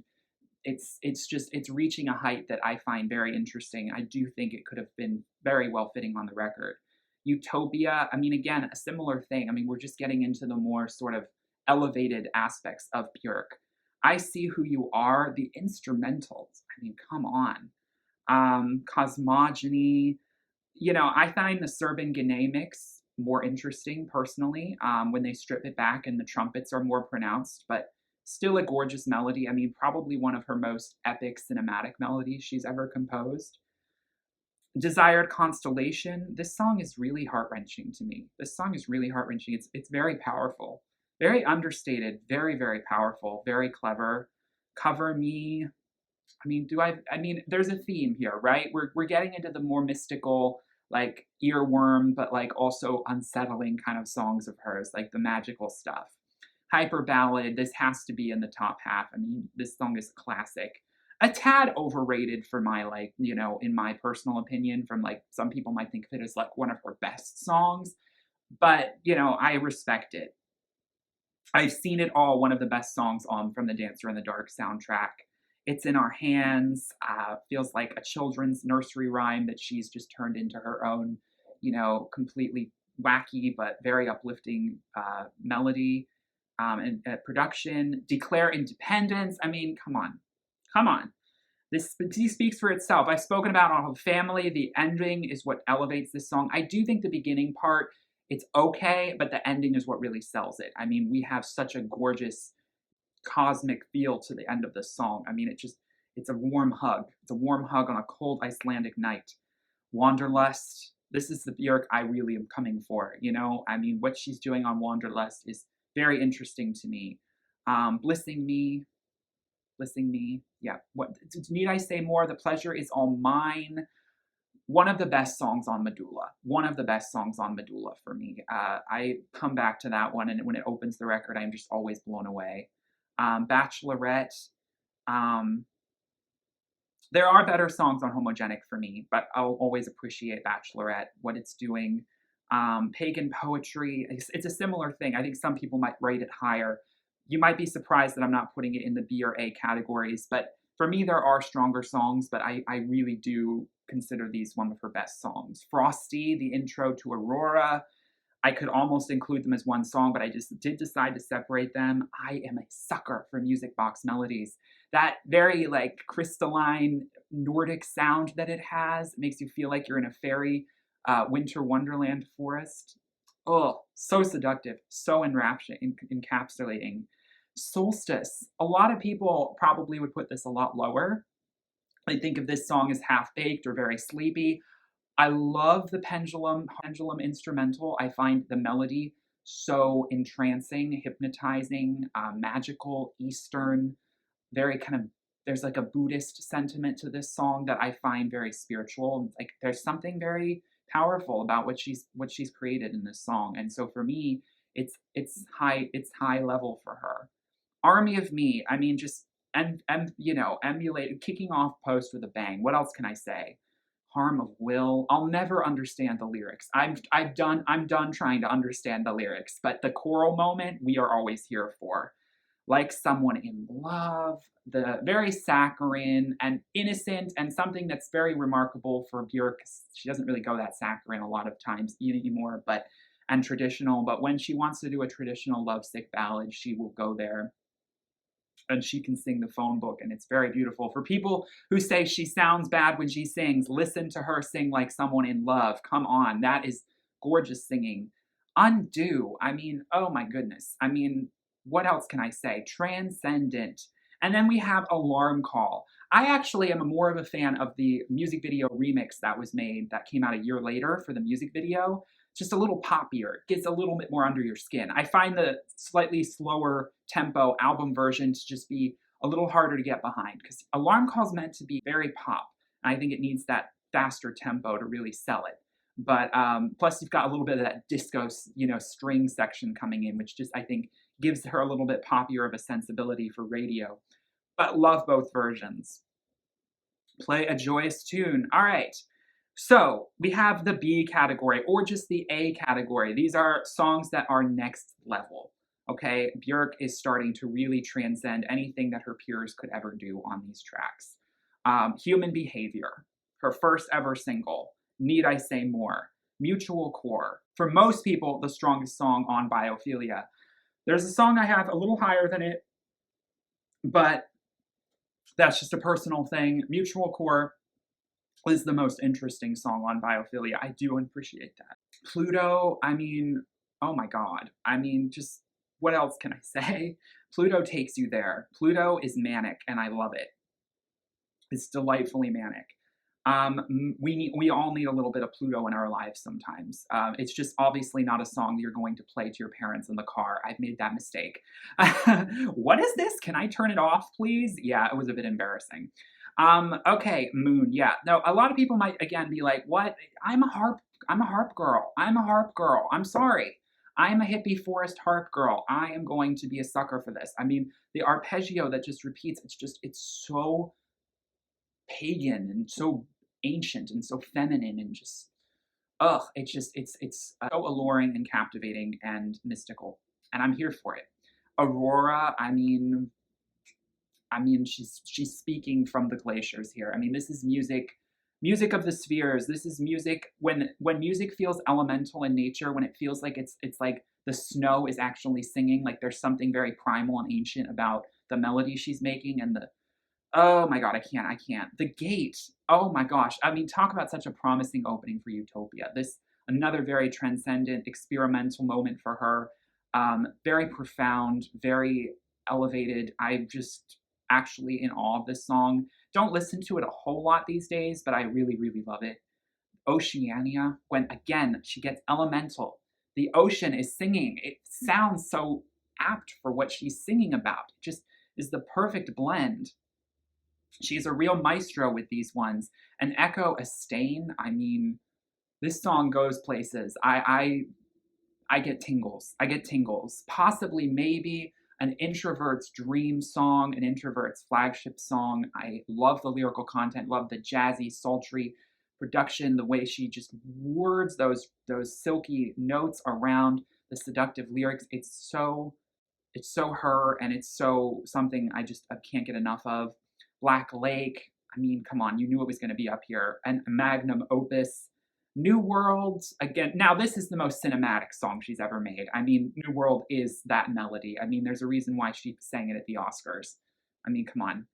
it's reaching a height that I find very interesting. I do think it could have been very well fitting on the record. Utopia, I mean, again, a similar thing. I mean, we're just getting into the more sort of elevated aspects of Björk. I See Who You Are, the instrumentals. I mean, come on. Cosmogony. I find the Serbian Gene mix more interesting personally when they strip it back and the trumpets are more pronounced, but still a gorgeous melody. I mean, probably one of her most epic cinematic melodies she's ever composed. Desired Constellation. This song is really heart-wrenching to me. This song is really heart-wrenching. It's very powerful, very understated, very, very powerful, very clever. Cover Me. I mean, there's a theme here, right? We're getting into the more mystical, like earworm, but like also unsettling kind of songs of hers, like the magical stuff. Hyper Ballad, this has to be in the top half. I mean, this song is classic. A tad overrated for my, like, in my personal opinion, from like some people might think of it as like one of her best songs, but I respect it. I've Seen It All, one of the best songs on from the Dancer in the Dark soundtrack. It's in Our Hands, feels like a children's nursery rhyme that she's just turned into her own, completely wacky but very uplifting melody and production. Declare Independence. I mean, come on. Come on. This speaks for itself. I've spoken about our family. The ending is what elevates this song. I do think the beginning part, it's okay, but the ending is what really sells it. I mean, we have such a gorgeous cosmic feel to the end of this song. I mean, it's a warm hug. It's a warm hug on a cold Icelandic night. Wanderlust. This is the Björk I really am coming for. I mean, what she's doing on Wanderlust is very interesting to me. Blissing Me. Yeah. What need I say more? The Pleasure Is All Mine. One of the best songs on Medulla. One of the best songs on Medulla for me. I come back to that one, and when it opens the record, I'm just always blown away. Bachelorette. There are better songs on Homogenic for me, but I'll always appreciate Bachelorette, what it's doing. Pagan Poetry. It's a similar thing. I think some people might rate it higher. You might be surprised that I'm not putting it in the B or A categories, but for me, there are stronger songs, but I really do consider these one of her best songs. Frosty, the intro to Aurora. I could almost include them as one song, but I just did decide to separate them. I am a sucker for music box melodies. That very like crystalline Nordic sound that it has makes you feel like you're in a fairy winter wonderland forest. Oh, so seductive, so encapsulating. Solstice. A lot of people probably would put this a lot lower. They think of this song as half-baked or very sleepy. I love the pendulum instrumental. I find the melody so entrancing, hypnotizing, magical, Eastern, very kind of, there's like a Buddhist sentiment to this song that I find very spiritual. Like there's something very powerful about what she's created in this song. And so for me, it's high level for her. Army of Me, I mean, just and you know, emulated, kicking off Post with a bang. What else can I say? Harm of Will. I'll never understand the lyrics. I'm done trying to understand the lyrics, but the choral moment we are always here for. Like Someone in Love, the very saccharine and innocent, and something that's very remarkable for Björk. She doesn't really go that saccharine a lot of times anymore, but and traditional. But when she wants to do a traditional lovesick ballad, she will go there and she can sing the phone book, and it's very beautiful. For people who say she sounds bad when she sings, listen to her sing Like Someone in Love. Come on, that is gorgeous singing. Undo, I mean, oh my goodness. I mean, what else can I say? Transcendent. And then we have Alarm Call. I actually am more of a fan of the music video remix that was made that came out a year later for the music video. Just a little poppier, gets a little bit more under your skin. I find the slightly slower tempo album version to just be a little harder to get behind because Alarm Call is meant to be very pop. And I think it needs that faster tempo to really sell it. But plus you've got a little bit of that disco, you know, string section coming in, which just I think gives her a little bit poppier of a sensibility for radio. But love both versions. Play a joyous tune. All right. So we have the B category or just the A category. These are songs that are next level. Okay, Björk is starting to really transcend anything that her peers could ever do on these tracks. Human Behavior, her first ever single. Need I Say More? Mutual Core. For most people, the strongest song on Biophilia. There's a song I have a little higher than it, but that's just a personal thing. Mutual Core is the most interesting song on Biophilia. I do appreciate that. Pluto, I mean, oh my God. I mean, just what else can I say? Pluto takes you there. Pluto is manic, and I love it. It's delightfully manic. We all need a little bit of Pluto in our lives sometimes. It's just obviously not a song that you're going to play to your parents in the car. I've made that mistake. What is this? Can I turn it off, please? Yeah, it was a bit embarrassing. Okay, Moon. Yeah. No, a lot of people might again be like, "What? I'm a harp girl. I'm a harp girl. I'm sorry. I'm a hippie forest harp girl. I am going to be a sucker for this." I mean, the arpeggio that just repeats, it's so pagan and so ancient and so feminine and just it's so alluring and captivating and mystical, and I'm here for it. Aurora, I mean, she's speaking from the glaciers here. I mean, this is music of the spheres. This is music when music feels elemental in nature, when it feels like it's like the snow is actually singing, like there's something very primal and ancient about the melody she's making and the oh my God, I can't. The Gate. Oh my gosh. I mean, talk about such a promising opening for Utopia. This another very transcendent, experimental moment for her. Very profound, very elevated. I'm just actually in awe of this song. Don't listen to it a whole lot these days, but I really, really love it. Oceania, when again she gets elemental. The ocean is singing. It sounds so apt for what she's singing about. It just is the perfect blend. She's a real maestro with these ones. And Echo a Stain, I mean, this song goes places. I get tingles. I get tingles. Possibly, maybe an introvert's dream song, an introvert's flagship song. I love the lyrical content, love the jazzy, sultry production, the way she just words those silky notes around the seductive lyrics. It's so her, and it's so something I can't get enough of. Black Lake, I mean, come on, you knew it was going to be up here. And magnum opus. New World, again, now this is the most cinematic song she's ever made. I mean, New World is that melody. I mean, there's a reason why she sang it at the Oscars. I mean, come on.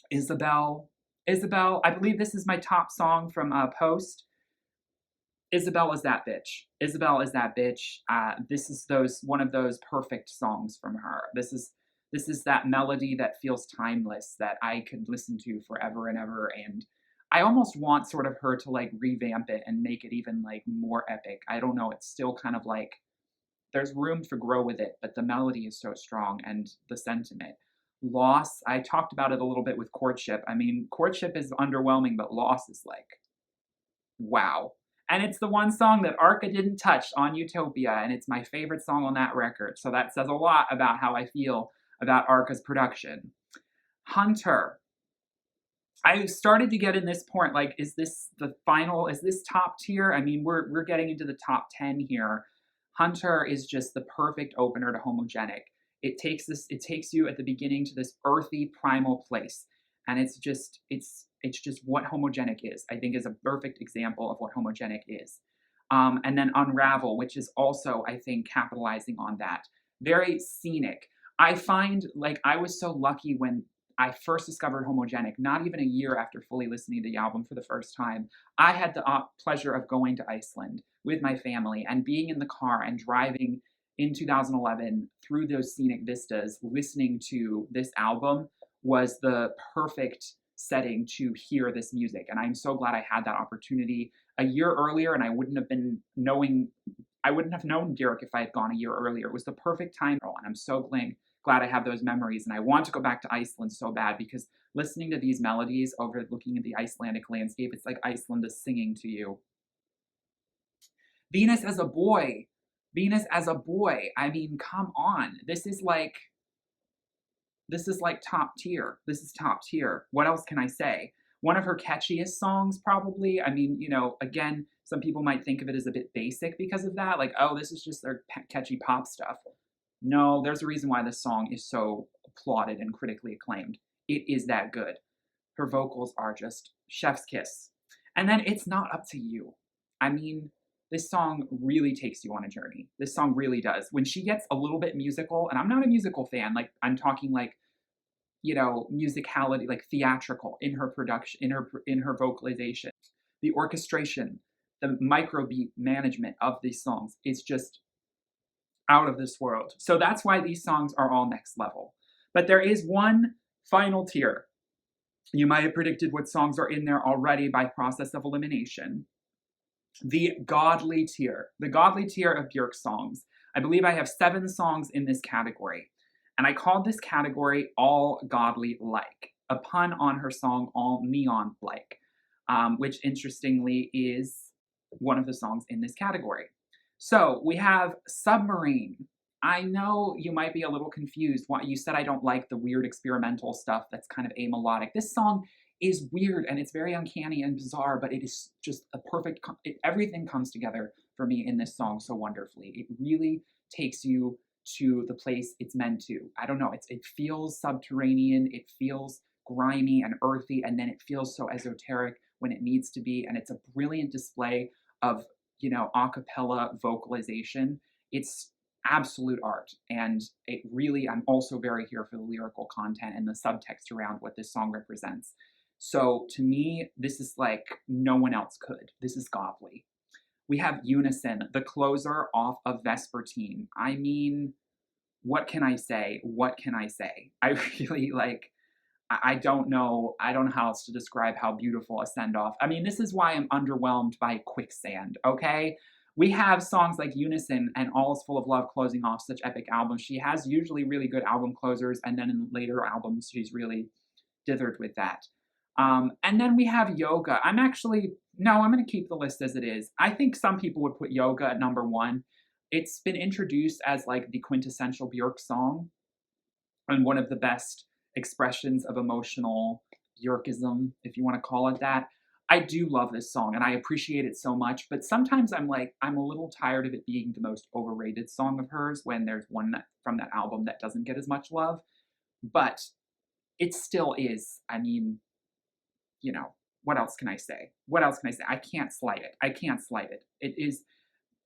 Isabel, I believe this is my top song from Post. Isabel is that bitch. Isabel is that bitch. This is one of those perfect songs from her. This is that melody that feels timeless that I could listen to forever and ever. And I almost want sort of her to like revamp it and make it even like more epic. I don't know. It's still kind of like there's room to grow with it, but the melody is so strong and the sentiment. Loss, I talked about it a little bit with Courtship. I mean, Courtship is underwhelming, but Loss is like, wow. And it's the one song that Arca didn't touch on Utopia, and it's my favorite song on that record. So that says a lot about how I feel about Arca's production. Hunter. I started to get in this point, like, is this the final, is this top tier? I mean, we're getting into the top 10 here. Hunter is just the perfect opener to Homogenic. It takes you at the beginning to this earthy primal place. And it's just what Homogenic is. I think is a perfect example of what Homogenic is. And then Unravel, which is also, I think, capitalizing on that. Very scenic. I find, like, I was so lucky when I first discovered Homogenic, not even a year after fully listening to the album for the first time. I had the pleasure of going to Iceland with my family and being in the car and driving in 2011 through those scenic vistas, listening to this album was the perfect setting to hear this music. And I'm so glad I had that opportunity a year earlier, and I wouldn't have known Björk if I had gone a year earlier. It was the perfect time, and I'm so glad I have those memories. And I want to go back to Iceland so bad because listening to these melodies overlooking the Icelandic landscape, it's like Iceland is singing to you. Venus as a boy. Venus as a boy. I mean, come on. This is like top tier. This is top tier. What else can I say? One of her catchiest songs, probably. I mean, you know, again, some people might think of it as a bit basic because of that. Like, oh, this is just their catchy pop stuff. No, there's a reason why this song is so applauded and critically acclaimed. It is that good. Her vocals are just chef's kiss. And then It's Not Up to You. I mean, this song really takes you on a journey. This song really does. When she gets a little bit musical, and I'm not a musical fan, like I'm talking like, you know, musicality, like theatrical in her production, in her vocalization, the orchestration, the microbeat management of these songs is just out of this world. So that's why these songs are all next level. But there is one final tier. You might have predicted what songs are in there already by process of elimination. The godly tier. The godly tier of Björk songs. I believe I have 7 songs in this category. And I called this category All Godly Like, a pun on her song All Neon Like, which interestingly is one of the songs in this category. So we have Submarine. I know you might be a little confused. Why you said I don't like the weird experimental stuff that's kind of amelodic. This song is weird and it's very uncanny and bizarre, but it is just a perfect, everything comes together for me in this song so wonderfully. It really takes you to the place it's meant to. I don't know, it feels subterranean, it feels grimy and earthy, and then it feels so esoteric when it needs to be, and it's a brilliant display of, you know, a cappella vocalization. It's absolute art, and it really, I'm also very here for the lyrical content and the subtext around what this song represents. So to me, this is like no one else could. This is godly. We have Unison, the closer off of Vespertine. I mean, what can I say? What can I say? I really like, I don't know how else to describe how beautiful a send-off. I mean, this is why I'm underwhelmed by Quicksand, okay? We have songs like Unison and All Is Full of Love closing off such epic albums. She has usually really good album closers, and then in later albums, she's really dithered with that. And then we have Yoga. I'm going to keep the list as it is. I think some people would put Yoga at number 1. It's been introduced as like the quintessential Björk song and one of the best expressions of emotional Björkism, if you want to call it that. I do love this song and I appreciate it so much, but sometimes I'm a little tired of it being the most overrated song of hers when there's one from that album that doesn't get as much love. But it still is, I mean, you know, what else can I say? What else can I say? I can't slight it. I can't slight it. It is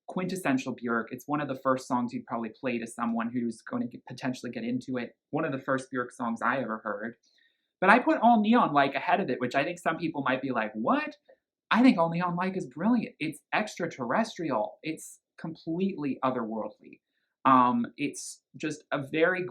quintessential Björk. It's one of the first songs you'd probably play to someone who's going to potentially get into it. One of the first Björk songs I ever heard. But I put All Neon Like ahead of it, which I think some people might be like, what? I think All Neon Like is brilliant. It's extraterrestrial. It's completely otherworldly. It's just a very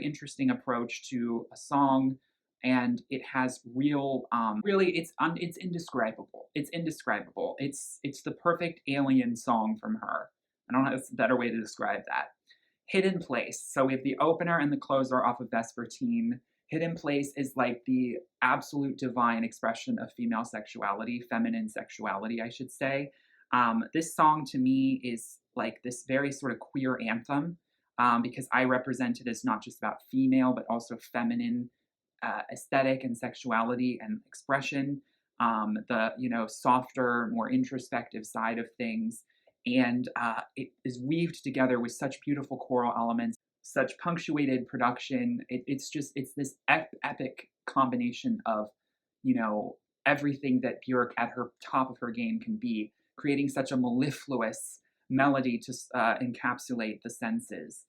interesting approach to a song and it has real, really, it's indescribable. It's indescribable. It's the perfect alien song from her. I don't know a better way to describe that. Hidden Place. So we have the opener and the closer off of Vespertine. Hidden Place is like the absolute divine expression of female sexuality, feminine sexuality, I should say. This song to me is like this very sort of queer anthem, because I represent it as not just about female, but also feminine aesthetic and sexuality and expression, the softer, more introspective side of things, and it is weaved together with such beautiful choral elements, such punctuated production. It's this epic combination of everything that Björk at her top of her game can be, creating such a mellifluous melody to encapsulate the senses.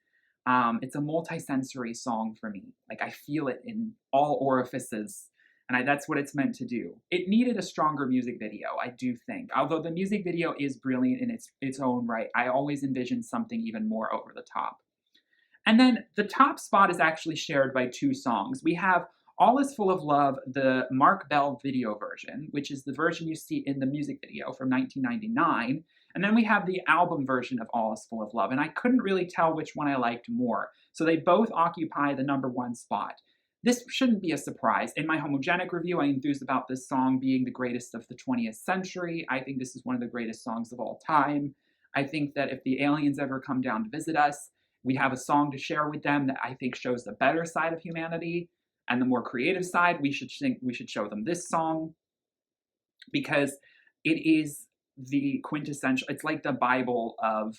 It's a multi-sensory song for me. Like, I feel it in all orifices, and that's what it's meant to do. It needed a stronger music video, I do think. Although the music video is brilliant in its own right, I always envisioned something even more over the top. And then the top spot is actually shared by two songs. We have All Is Full of Love, the Mark Bell video version, which is the version you see in the music video from 1999. And then we have the album version of All Is Full of Love. And I couldn't really tell which one I liked more. So they both occupy the #1 spot. This shouldn't be a surprise. In my homogenic review, I enthused about this song being the greatest of the 20th century. I think this is one of the greatest songs of all time. I think that if the aliens ever come down to visit us, we have a song to share with them that I think shows the better side of humanity and the more creative side. We should show them this song, because it is the quintessential. It's like the Bible of,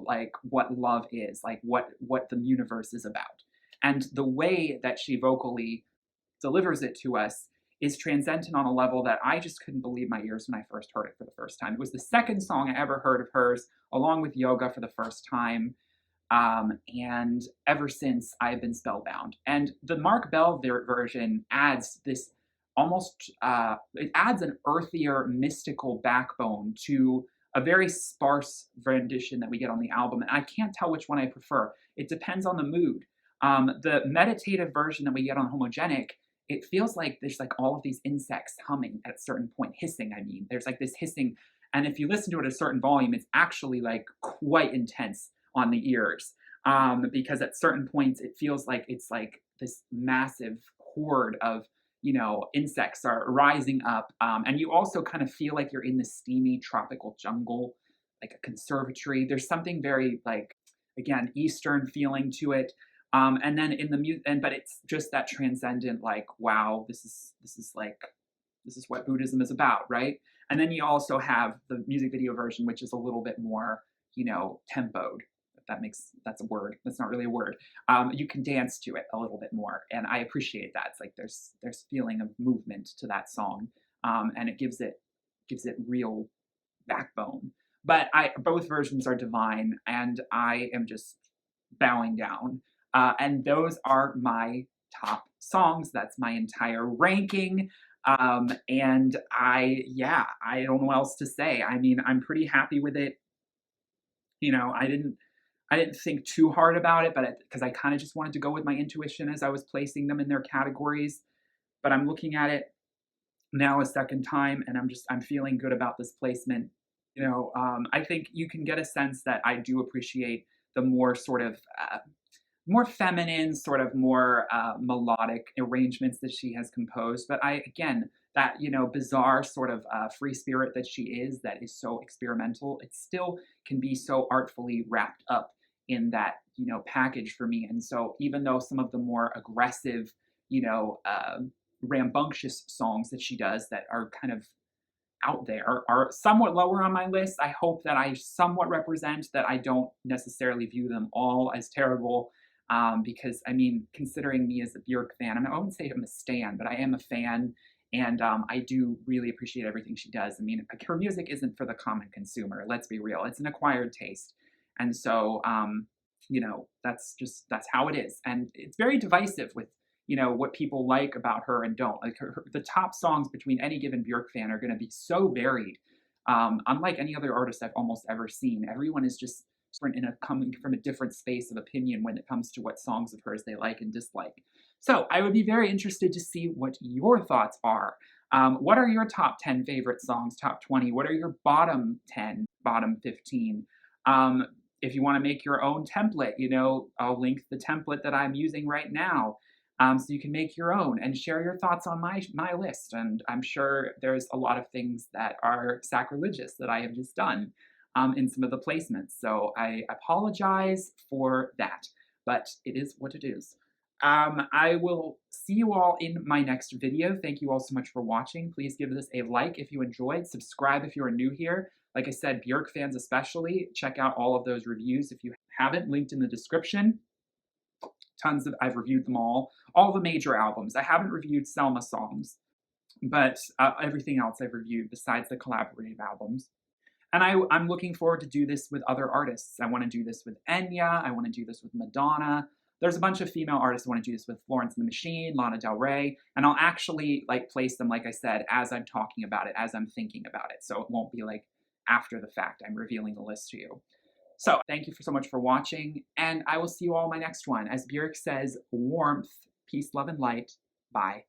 like what love is, like what the universe is about. And the way that she vocally delivers it to us is transcendent on a level that I just couldn't believe my ears when I first heard it for the first time. It was the second song I ever heard of hers, along with Yoga for the first time. And ever since, I've been spellbound. And the Mark Bell version adds this it adds an earthier, mystical backbone to a very sparse rendition that we get on the album. And I can't tell which one I prefer. It depends on the mood. The meditative version that we get on Homogenic, it feels like there's like all of these insects humming at a certain point, hissing, I mean. There's like this hissing, and if you listen to it at a certain volume, it's actually like quite intense on the ears, because at certain points it feels like it's like this massive horde of insects are rising up, and you also kind of feel like you're in the steamy tropical jungle, like a conservatory. There's something very, like, again, Eastern feeling to it, and then in the music, but it's just that transcendent, like, wow, this is what Buddhism is about, right? And then you also have the music video version, which is a little bit more, tempoed. That's a word. That's not really a word. You can dance to it a little bit more, and I appreciate that. It's like there's feeling of movement to that song, and it gives it real backbone. But both versions are divine, and I am just bowing down. And those are my top songs. That's my entire ranking. And I don't know what else to say. I mean, I'm pretty happy with it. I didn't think too hard about it, but because I kind of just wanted to go with my intuition as I was placing them in their categories. But I'm looking at it now a second time, and I'm feeling good about this placement. I think you can get a sense that I do appreciate the more sort of more feminine, sort of more melodic arrangements that she has composed. But that bizarre sort of free spirit that she is, that is so experimental, it still can be so artfully wrapped up in that package for me. And so even though some of the more aggressive, rambunctious songs that she does that are kind of out there are somewhat lower on my list, I hope that I somewhat represent that I don't necessarily view them all as terrible. Because, I mean, considering me as a Björk fan, I wouldn't say I'm a stan, but I am a fan, and I do really appreciate everything she does. I mean, her music isn't for the common consumer, let's be real. It's an acquired taste. And so, that's how it is. And it's very divisive with, what people like about her and don't. Like, the top songs between any given Björk fan are going to be so varied. Unlike any other artist I've almost ever seen, everyone is just coming from a different space of opinion when it comes to what songs of hers they like and dislike. So I would be very interested to see what your thoughts are. What are your top 10 favorite songs, top 20? What are your bottom 10, bottom 15? Um, if you want to make your own template, you know, I'll link the template that I'm using right now. So you can make your own and share your thoughts on my list. And I'm sure there's a lot of things that are sacrilegious that I have just done in some of the placements. So I apologize for that, but it is what it is. I will see you all in my next video. Thank you all so much for watching. Please give this a like if you enjoyed. Subscribe if you are new here. Like I said, Björk fans especially, check out all of those reviews if you haven't, linked in the description. Tons of, I've reviewed them all the major albums. I haven't reviewed Selmasongs, but everything else I've reviewed besides the collaborative albums. And I'm looking forward to do this with other artists. I want to do this with Enya. I want to do this with Madonna. There's a bunch of female artists I want to do this with: Florence and the Machine, Lana Del Rey, and I'll actually like place them, like I said, as I'm talking about it, as I'm thinking about it. So it won't be like after the fact I'm revealing the list to you. So thank you so much for watching, and I will see you all in my next one. As Björk says, warmth, peace, love, and light. Bye.